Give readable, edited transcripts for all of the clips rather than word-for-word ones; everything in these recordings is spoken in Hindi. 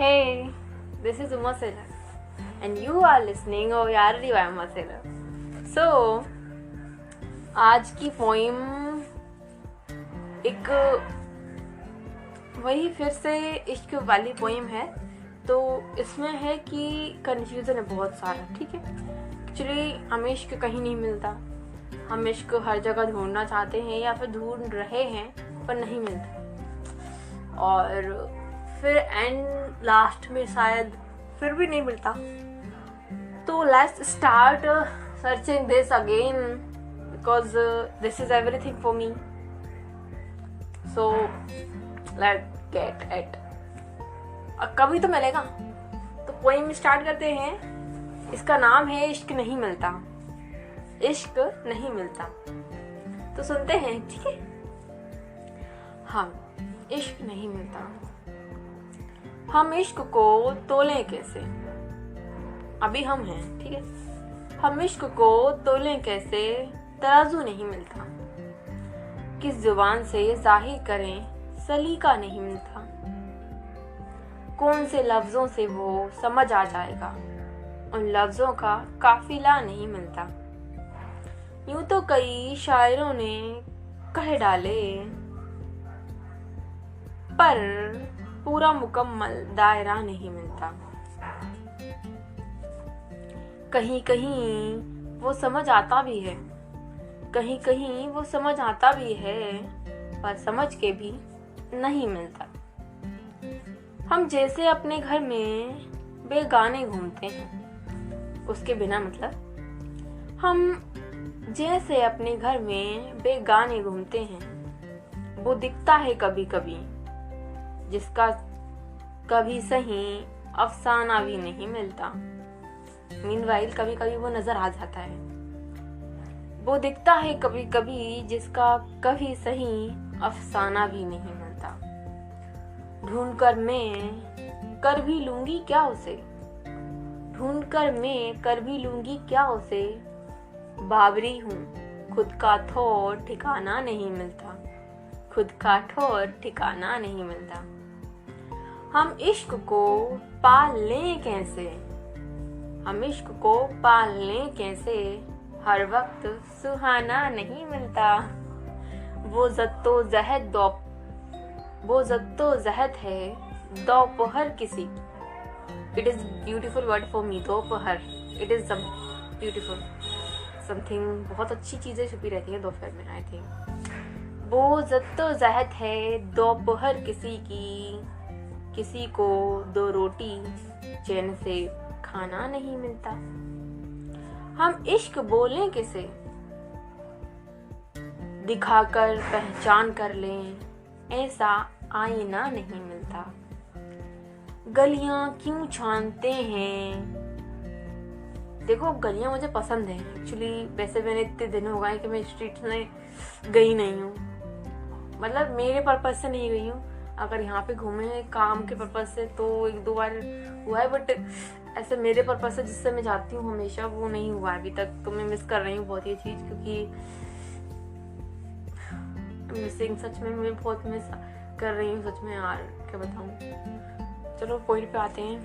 Hey, this is Uma Sailor and you are listening ORD by Uma Sailor. So, आज की पोइम एक वही फिर से इश्क वाली पोइम है. तो इसमें है कि कन्फ्यूज़न है बहुत सारा. ठीक है, एक्चुअली हमें इश्क कहीं नहीं मिलता. हम इश्क हर जगह ढूंढना चाहते हैं या फिर ढूंढ रहे हैं पर नहीं मिलता. और फिर एंड लास्ट में शायद फिर भी नहीं मिलता. तो let's start searching this again because this is everything for me. So let's get it. कभी तो मिलेगा. तो पोएम स्टार्ट करते हैं. इसका नाम है इश्क नहीं मिलता. इश्क नहीं मिलता. तो सुनते हैं. ठीक है. हाँ, इश्क नहीं मिलता. हम इश्क को तोलें कैसे. अभी हम हैं. ठीक है. हम इश्क को तोलें कैसे, तराजू नहीं मिलता. किस जुबान से जाहिर करें, सलीका नहीं मिलता. कौन से लफ्जों से वो समझ आ जाएगा, उन लफ्जों का काफिला नहीं मिलता. यूं तो कई शायरों ने कह डाले, पर पूरा मुकम्मल दायरा नहीं मिलता. कहीं कहीं वो समझ आता भी है, कहीं कहीं वो समझ आता भी है, पर समझ के भी नहीं मिलता. हम जैसे अपने घर में बेगाने घूमते हैं, उसके बिना मतलब हम जैसे अपने घर में बेगाने घूमते हैं. वो दिखता है कभी कभी, जिसका कभी सही अफसाना भी नहीं मिलता. मीनवाइल कभी कभी वो नजर आ जाता है. वो दिखता है कभी कभी, जिसका कभी सही अफसाना भी नहीं मिलता. ढूंढ कर मैं कर भी लूंगी क्या उसे, ढूंढ कर मैं कर भी लूंगी क्या उसे. बावरी हूँ, खुद का ठौर ठिकाना नहीं मिलता. खुद का ठौर ठिकाना नहीं मिलता. हम इश्क को पाल लें कैसे, हम इश्क को पाल लें कैसे, हर वक्त सुहाना नहीं मिलता. वो जद्दोजहद है दोपहर किसी. It is beautiful word for me. दोपहर, इट इज ब्यूटीफुल समथिंग. बहुत अच्छी चीजें छुपी रहती हैं दोपहर में. आई थिंक वो जद्दोजहद है दोपहर किसी की, किसी को दो रोटी चैन से खाना नहीं मिलता. हम इश्क बोलें किसे, दिखाकर पहचान कर लें, ऐसा आईना नहीं मिलता. गलियां क्यों छानते हैं. देखो, गलियां मुझे पसंद है एक्चुअली. वैसे मैंने इतने दिन हो गए कि मैं स्ट्रीट में गई नहीं हूँ. मतलब मेरे पर्पज से नहीं गई हूँ. अगर यहाँ पे घूमे काम के पर्पज से तो एक दो बार हुआ है, बट ऐसे मेरे पर्पज से जिससे मैं जाती हूँ हमेशा, वो नहीं हुआ अभी तक. तो मैं मिस कर रही हूँ बहुत ये चीज, क्योंकि मिसिंग सच में मैं बहुत मिस कर रही हूँ सच में यार. क्या बताऊँ. चलो पॉइंट पे आते हैं.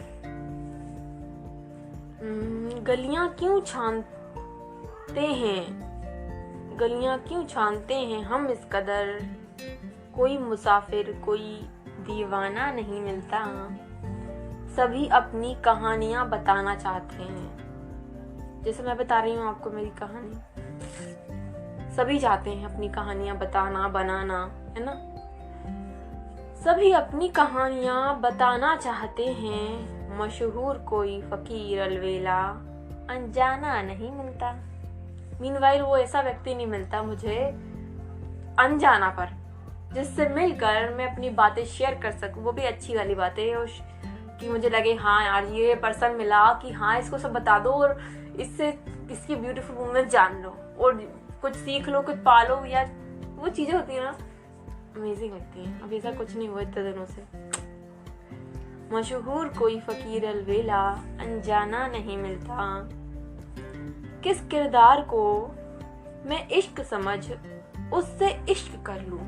गलियां क्यों छानते हैं, गलियां क्यों छानते हैं हम इस कदर, कोई मुसाफिर कोई दीवाना नहीं मिलता. सभी अपनी कहानियां बताना चाहते हैं. जैसे मैं बता रही हूँ आपको मेरी कहानी. सभी चाहते हैं अपनी कहानियां बताना, बनाना, है ना. सभी अपनी कहानियां बताना चाहते हैं. मशहूर कोई फकीर अलवेला, अनजाना नहीं मिलता. मीनवाइल वो ऐसा व्यक्ति नहीं मिलता मुझे अनजाना पर, जिससे मिलकर मैं अपनी बातें शेयर कर सकूं. वो भी अच्छी वाली बातें, और कि मुझे लगे हाँ यार ये पर्सन मिला कि हाँ इसको सब बता दो और इससे इसकी ब्यूटीफुल वूमेन जान लो और कुछ सीख लो, कुछ पालो. यार वो चीजें होती है ना, अमेजिंग लगती हैं. अब ऐसा कुछ नहीं हुआ इतने दिनों से. मशहूर कोई फकीर अलवेला, अनजाना नहीं मिलता. किस किरदार को मैं इश्क समझ उससे इश्क कर लूं,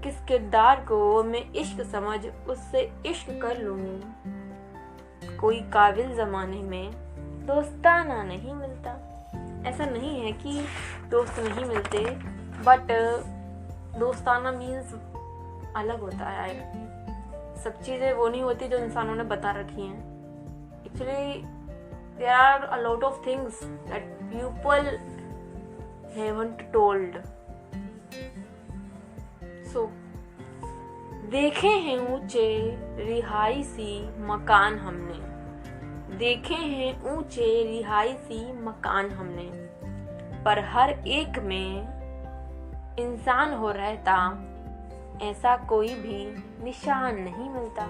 किस किरदार को मैं इश्क समझ उससे इश्क कर लूं। कोई काबिल जमाने में दोस्ताना नहीं मिलता। ऐसा नहीं है कि दोस्त नहीं मिलते, बट दोस्ताना मीन्स अलग होता है। सब चीज़ें वो नहीं होती जो इंसानों ने बता रखी हैं। Actually there are a lot of things that people haven't told. सो देखे हैं ऊंचे रिहायशी मकान हमने, देखे हैं ऊंचे रिहायशी मकान हमने, पर हर एक में इंसान हो रहता ऐसा कोई भी निशान नहीं मिलता।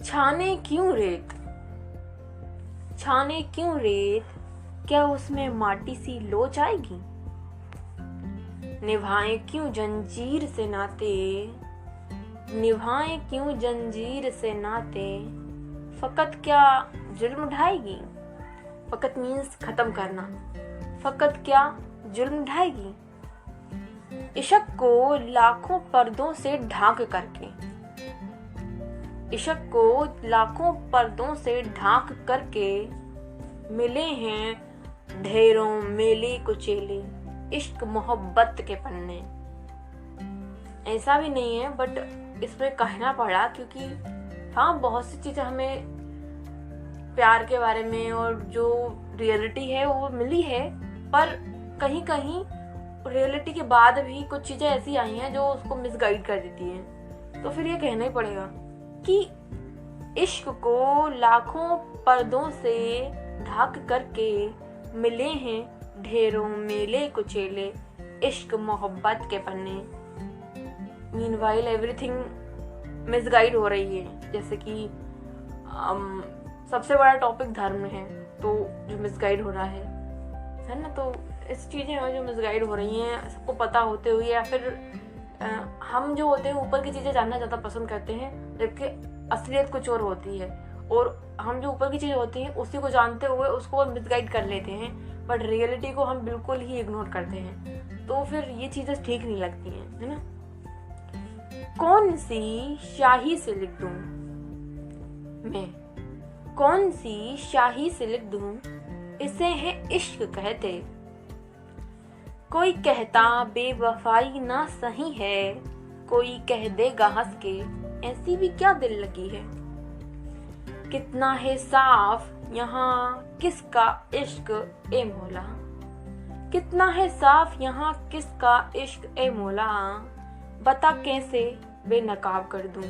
छाने क्यों रेत, छाने क्यों रेत, क्या उसमें माटी सी लोच आएगी। निभाएं क्यों जंजीर से नाते, निभाएं क्यों जंजीर से नाते, फकत क्या जुल्म ढाएगी। फकत मीन्स खत्म करना, फकत क्या जुल्म ढाएगी। इश्क को लाखों पर्दों से ढांक करके, इश्क को लाखों पर्दों से ढांक करके, मिले हैं ढेरों मेले कुचेले इश्क मोहब्बत के पन्ने। ऐसा भी नहीं है, बट इसमें कहना पड़ा क्योंकि हाँ, बहुत सी चीजें हमें प्यार के बारे में और जो रियलिटी है वो मिली है, पर कहीं कहीं रियलिटी के बाद भी कुछ चीजें ऐसी आई हैं जो उसको मिसगाइड कर देती हैं। तो फिर ये कहना ही पड़ेगा कि इश्क को लाखों पर्दों से ढक करके, मिले हैं ढेरों मेले कुचेले इश्क मोहब्बत के पन्ने। मीनवाइल एवरीथिंग मिसगाइड हो रही है। जैसे कि सबसे बड़ा टॉपिक धर्म है, तो जो मिसगाइड हो रहा है ना, तो इस चीज़ें हैं जो मिसगाइड हो रही हैं सबको पता होते हुए, या फिर हम जो होते हैं ऊपर की चीज़ें जानना ज़्यादा पसंद करते हैं, जबकि असलियत कुछ और होती है, और हम जो ऊपर की चीज़ें होती हैं उसी को जानते हुए उसको मिसगाइड कर लेते हैं, बट रियलिटी को हम बिल्कुल ही इग्नोर करते हैं। तो फिर ये चीज़ें ठीक नहीं लगती हैं, है ना। कौन सी शाही से लिख दूं मैं, कौन सी शाही से लिख दूं, इसे है इश्क कहते। कोई कहता बेवफाई ना सही है, कोई कह देगा हंस के ऐसी भी क्या दिल लगी है। कितना है साफ यहाँ किसका इश्क ए मौला, कितना है साफ यहाँ किसका इश्क ए मौला, बता कैसे बेनकाब कर दूं।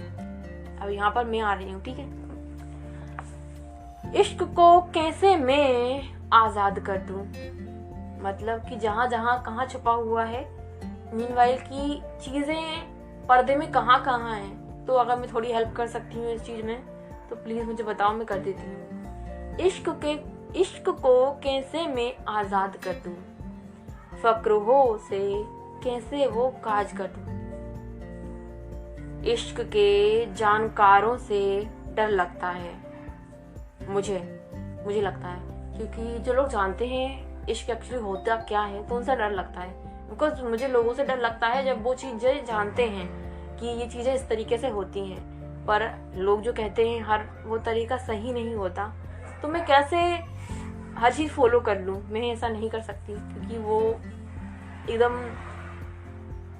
अब यहाँ पर मैं आ रही हूँ, ठीक है। इश्क को कैसे मैं आजाद कर दूं, मतलब कि जहां जहां कहाँ छुपा हुआ है, मीनवाइल की चीजें पर्दे में कहाँ कहाँ हैं। तो अगर मैं थोड़ी हेल्प कर सकती हूँ इस चीज में तो प्लीज मुझे बताओ, मैं कर देती हूँ। इश्क को कैसे मैं आजाद कर दूं, फक्र हो से कैसे वो काज कर दूं। इश्क के जानकारों से डर लगता है मुझे लगता है, क्योंकि जो लोग जानते हैं इश्क एक्चुअली होता क्या है तो उनसे डर लगता है। बिकॉज मुझे लोगों से डर लगता है जब वो चीजें जानते हैं कि ये चीजें इस तरीके से होती हैं, पर लोग जो कहते हैं हर वो तरीका सही नहीं होता, तो मैं कैसे हर चीज़ फॉलो कर लूँ। मैं ऐसा नहीं कर सकती, क्योंकि वो एकदम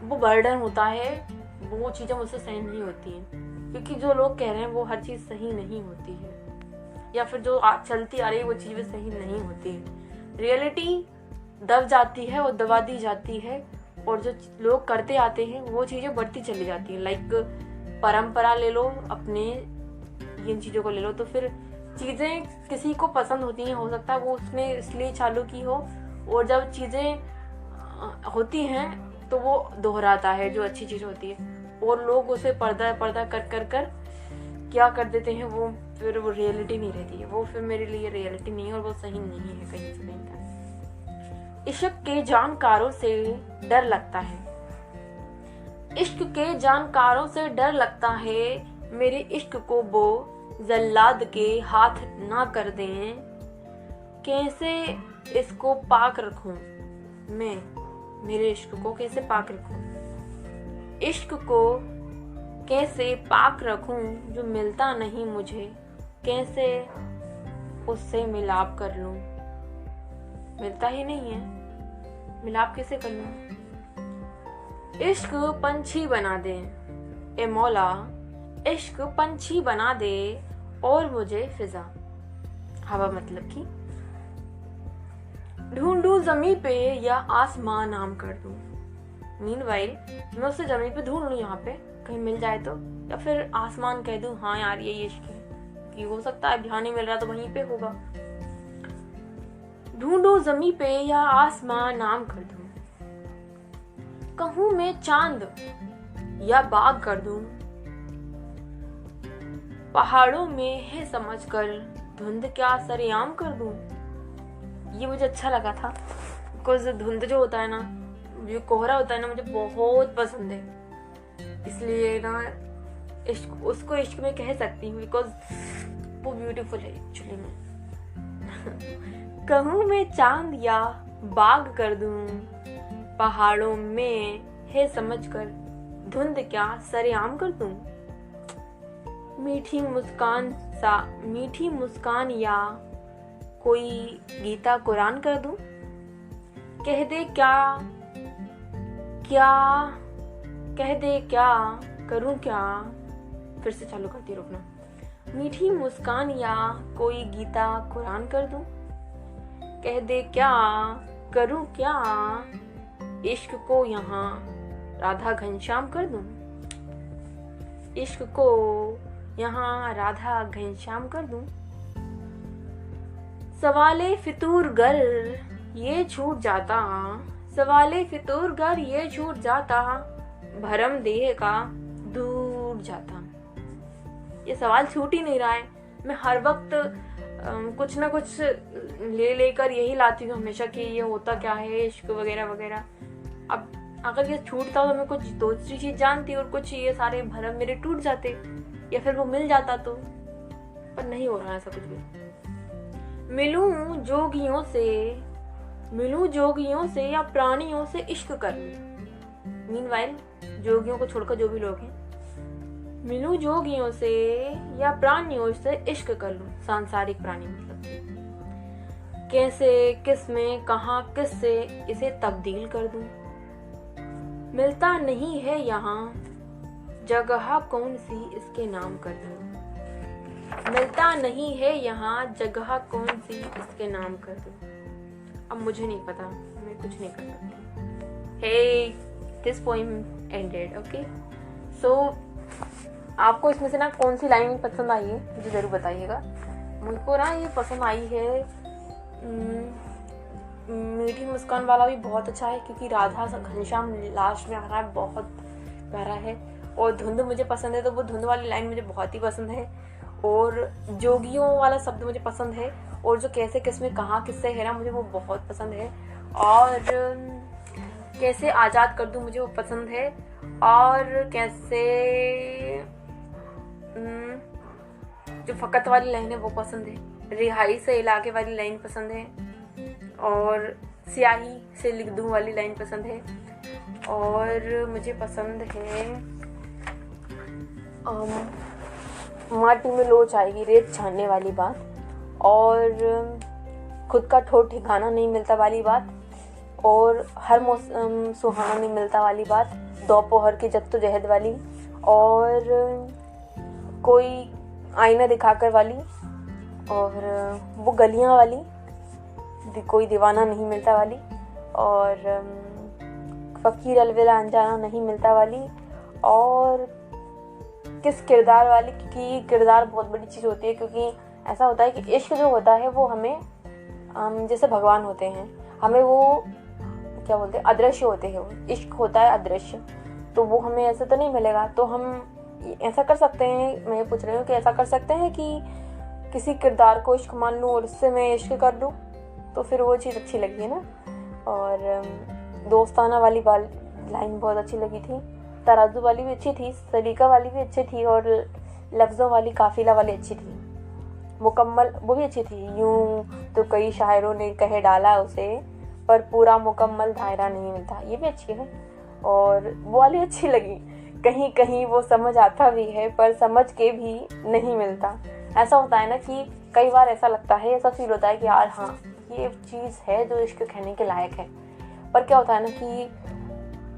वो बर्डन होता है, वो चीज़ें मुझसे सही नहीं होती हैं। क्योंकि जो लोग कह रहे हैं वो हर चीज़ सही नहीं होती है, या फिर जो चलती आ रही है वो चीज़ें सही नहीं होती है। रियलिटी दब जाती है और दबा दी जाती है, और जो लोग करते आते हैं वो चीज़ें बढ़ती चली जाती हैं। लाइक परंपरा ले लो, अपने इन चीज़ों को ले लो, तो फिर चीज़ें किसी को पसंद होती हैं, हो सकता है वो उसने इसलिए चालू की हो, और जब चीज़ें होती हैं तो वो दोहराता है जो अच्छी चीज़ होती है, और लोग उसे पर्दा पर्दा कर कर कर क्या कर देते हैं, वो फिर वो रियलिटी नहीं रहती है। वो फिर मेरे लिए रियलिटी नहीं है, और वो सही नहीं है कहीं से कहीं तक। इश्क के जानकारों से डर लगता है, इश्क के जानकारों से डर लगता है, मेरे इश्क को वो जल्लाद के हाथ ना कर दें। कैसे इसको पाक रखूं मैं, मेरे इश्क को कैसे पाक रखूं। इश्क को कैसे पाक रखूं जो मिलता नहीं मुझे, कैसे उससे मिलाप कर लूं, मिलता ही नहीं है, मिलाप कैसे कर लूं। इश्क पंछी बना दे ए मौला, इश्क पंछी बना दे और मुझे फिजा, हवा मतलब की। ढूंढूं जमी पे या आसमां नाम कर दूं, मीनवाइल मैं उसे जमीन पे ढूंढ लूं, यहाँ पे कहीं मिल जाए तो, या फिर आसमान कह दूं हाँ यार ये इश्क है, कि हो सकता है यहाँ नहीं मिल रहा तो वहीं पे होगा। ढूंढूं जमी पे या आसमां नाम कर दूं, कहूं मैं चांद या बाग कर दूं, पहाड़ों में है समझकर धुंध क्या सरेआम कर दूं। ये मुझे अच्छा लगा था, बिकॉज धुंध जो होता है ना, जो कोहरा होता है ना, मुझे बहुत पसंद है, इसलिए ना इश्क, उसको इश्क में कह सकती हूँ, बिकॉज वो ब्यूटीफुल है एक्चुअली में। कहूँ मैं चांद या बाग कर दूं, पहाड़ों में है समझकर धुंध क्या सरेआम कर दूं। मीठी मुस्कान या कोई गीता कुरान कर दूं, कह दे क्या करूं क्या, फिर से चालू करती रुकना। मीठी मुस्कान या कोई गीता कुरान कर दूं, कह दे क्या करूं क्या, इश्क को यहाँ राधा घनश्याम कर दूं, इश्क को यहाँ राधा घनश्याम कर दूं। सवाले फितूर गर ये छूट जाता, सवाले फितूर गर ये छूट जाता, भरम देह का दूर जाता। ये सवाल छूट ही नहीं रहा है, मैं हर वक्त कुछ ना कुछ लेकर यही लाती हूँ हमेशा कि ये होता क्या है इश्क वगैरह वगैरह। अब अगर ये छूटता तो मैं कुछ दूसरी चीज जानती और कुछ ये सारे भरम मेरे टूट जाते, या फिर वो मिल जाता तो, पर नहीं हो रहा ऐसा कुछ भी। मिलूं जोगियों से या प्राणियों से इश्क कर लूं, मीनवाइल जोगियों को छोड़कर जो भी लोग हैं, मिलूं जोगियों से या प्राणियों से इश्क कर लूं, सांसारिक प्राणी मतलब। कैसे किस में कहाँ किस से इसे तब्दील कर दूं, मिलता नहीं है यहाँ जगह कौन सी इसके नाम कर दूं, मिलता नहीं है यहाँ जगह कौन सी इसके नाम कर दूं। अब मुझे नहीं पता, मैं कुछ नहीं कर सकती। हे दिस पोएम एंडेड, ओके। सो आपको इसमें से ना कौन सी लाइन पसंद आई है मुझे ज़रूर बताइएगा। मुझको ना ये पसंद आई है, मीठी मुस्कान वाला भी बहुत अच्छा है, क्योंकि राधा घनश्याम लास्ट में आ रहा है, बहुत प्यारा है। और धुंध मुझे पसंद है, तो वो धुंध वाली लाइन मुझे बहुत ही पसंद है। और जोगियों वाला शब्द मुझे पसंद है, और जो कैसे किसमें कहाँ किससे है ना, मुझे वो बहुत पसंद है। और कैसे आज़ाद कर दूँ मुझे वो पसंद है। और कैसे जो फ़कत वाली लाइन है वो पसंद है। रिहाई से इलाके वाली लाइन पसंद है। और स्याही से लिख दूँ वाली लाइन पसंद है। और मुझे पसंद है माटी में लोच आएगी रेत छानने वाली बात, और खुद का ठोर ठिकाना नहीं मिलता वाली बात, और हर मौसम सुहाना नहीं मिलता वाली बात, दोपहर की जद्दोजहद वाली, और कोई आईना दिखाकर वाली, और वो गलियां वाली, कोई दीवाना नहीं मिलता वाली, और फ़कीर अलविदा अनजाना नहीं मिलता वाली, और किस किरदार वाली, क्योंकि किरदार बहुत बड़ी चीज़ होती है। क्योंकि ऐसा होता है कि इश्क जो होता है वो हमें जैसे भगवान होते हैं, हमें वो क्या बोलते हैं, अदृश्य होते हैं। वो इश्क होता है अदृश्य, तो वो हमें ऐसे तो नहीं मिलेगा। तो हम ऐसा कर सकते हैं, मैं ये पूछ रही हूँ कि ऐसा कर सकते हैं कि किसी किरदार को इश्क मान लूँ और उससे मैं इश्क कर लूँ, तो फिर वो चीज़ अच्छी लगी है ना। और दोस्ताना वाली लाइन बहुत अच्छी लगी थी, तराजू वाली भी अच्छी थी, सलीका वाली भी अच्छी थी, और लफ्ज़ों वाली काफिला वाली अच्छी थी, मुकम्मल वो भी अच्छी थी। यूं तो कई शायरों ने कहे डाला उसे, पर पूरा मुकम्मल दायरा नहीं मिलता, ये भी अच्छी है। और वो वाली अच्छी लगी। कहीं कहीं वो समझ आता भी है, पर समझ के भी नहीं मिलता। ऐसा होता है ना कि कई बार ऐसा लगता है, ऐसा फील होता है कि यार हाँ ये चीज़ है जो इश्क कहने के लायक है, पर क्या होता है ना कि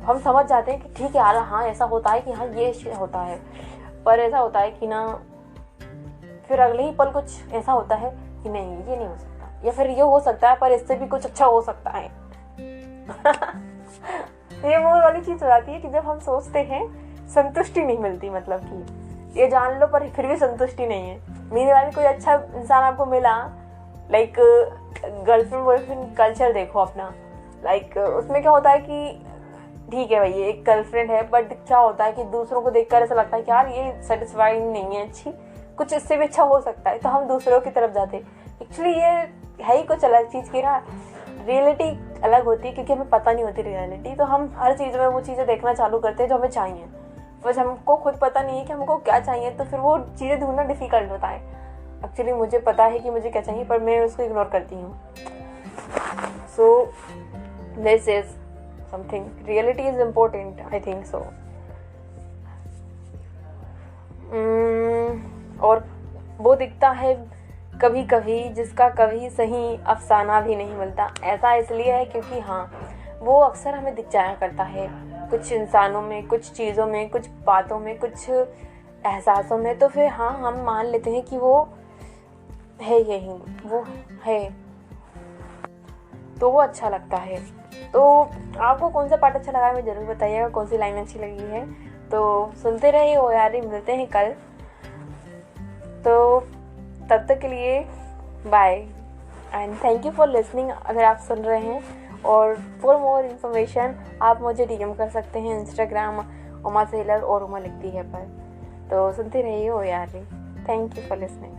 हम समझ जाते हैं कि ठीक है यार हाँ ऐसा होता है कि हाँ ये इश्क होता है, पर ऐसा होता है कि ना फिर अगले ही पल कुछ ऐसा होता है कि नहीं ये नहीं हो सकता, या फिर ये हो सकता है पर इससे भी कुछ अच्छा हो सकता है। ये वो वाली चीज़ हो जाती है कि जब हम सोचते हैं संतुष्टि नहीं मिलती, मतलब कि ये जान लो पर फिर भी संतुष्टि नहीं है। मेरे वाली कोई अच्छा इंसान आपको मिला, लाइक गर्लफ्रेंड बॉयफ्रेंड कल्चर देखो अपना, लाइक उसमें क्या होता है कि ठीक है भाई एक गर्लफ्रेंड है, बट क्या होता है कि दूसरों को देखकर ऐसा लगता है कि यार ये सेटिस्फाइंग नहीं है, अच्छी कुछ इससे भी अच्छा हो सकता है, तो हम दूसरों की तरफ जाते हैं। एक्चुअली ये है ही कुछ अलग चीज़ की ना, रियलिटी अलग होती है क्योंकि हमें पता नहीं होती रियलिटी, तो हम हर चीज़ में वो चीज़ें देखना चालू करते हैं जो हमें चाहिए, बस हमको खुद पता नहीं है कि हमको क्या चाहिए, तो फिर वो चीज़ें ढूंढना डिफ़िकल्ट होता है। एक्चुअली मुझे पता है कि मुझे क्या चाहिए, पर मैं उसको इग्नोर करती हूँ। So this is something, reality is important, I think so. और वो दिखता है कभी कभी जिसका कभी सही अफसाना भी नहीं मिलता। ऐसा इसलिए है क्योंकि हाँ वो अक्सर हमें दिख जाया करता है कुछ इंसानों में, कुछ चीज़ों में, कुछ बातों में, कुछ एहसासों में, तो फिर हाँ हम मान लेते हैं कि वो है, यही वो है, तो वो अच्छा लगता है। तो आपको कौन सा पार्ट अच्छा लगा है, मैं ज़रूर बताइएगा, कौन सी लाइन अच्छी लगी है। तो सुनते रहिए ओ यारी, मिलते हैं कल, तो तब तक के लिए bye and thank you for listening. अगर आप सुन रहे हैं और फॉर मोर इन्फॉर्मेशन आप मुझे डीएम कर सकते हैं इंस्टाग्राम उमा सेलर और उमा लिखती है पर। तो सुनते रहिए ओ यारी। Thank you for listening.